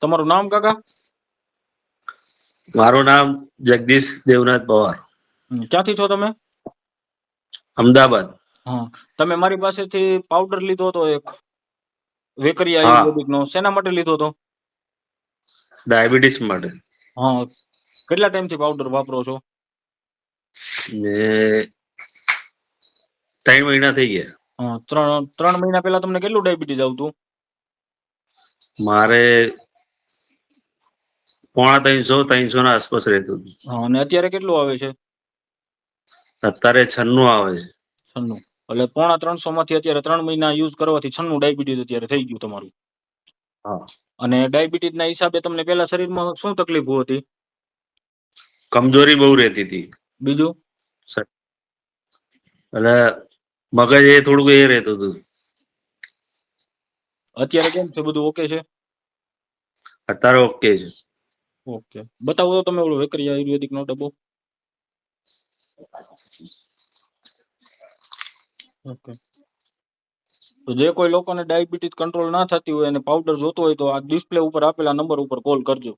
તમારું નામ કાકા? મારું નામ જગદીશ દેવનાથ પવાર, ક્યાંથી છો તમે? અમદાવાદ. હા, તમે મારી પાસેથી પાવડર લીધો હતો એક વેકરિયા હા, આયુર્વેદિક નો, શેના માટે લીધો હતો? ડાયાબિટીસ માટે. હા, કેટલા ટાઈમથી પાવડર વાપરો છો? ને 3 મહિના થઈ ગયા. હા, 3 મહિના પહેલા તમને કેટલું ડાયાબિટીસ આવતું? મારે 350 ના આસપાસ રહેતું હતું. હા, અને અત્યારે કેટલું આવે છે? અત્યારે 96 આવે છે. 96. એટલે 350 માંથી અત્યારે 3 મહિના યુઝ કરવાથી 96 ડાયાબિટીસ અત્યારે થઈ ગયું તમારું. હા, અને ડાયાબિટીસ ના હિસાબે તમને પેલા શરીરમાં શું તકલીફો હતી? કમજોરી બહુ રહેતી હતી. બીજું? એટલે મગજ એ થોડુંક એ રહેતું હતું. અત્યારે કેમ છે, બધું ઓકે છે? અત્યારે ઓકે છે. ઓકે, બતાવો તો તમે ઓલો વેકરિયા આયુર્વેદિક નો ડબ્બો. ઓકે, તો જે કોઈ લોકોને ડાયાબિટીસ કંટ્રોલ ના થતી હોય અને પાવડર જોતો હોય તો આ ડિસ્પ્લે ઉપર આપેલા નંબર ઉપર કોલ કરજો.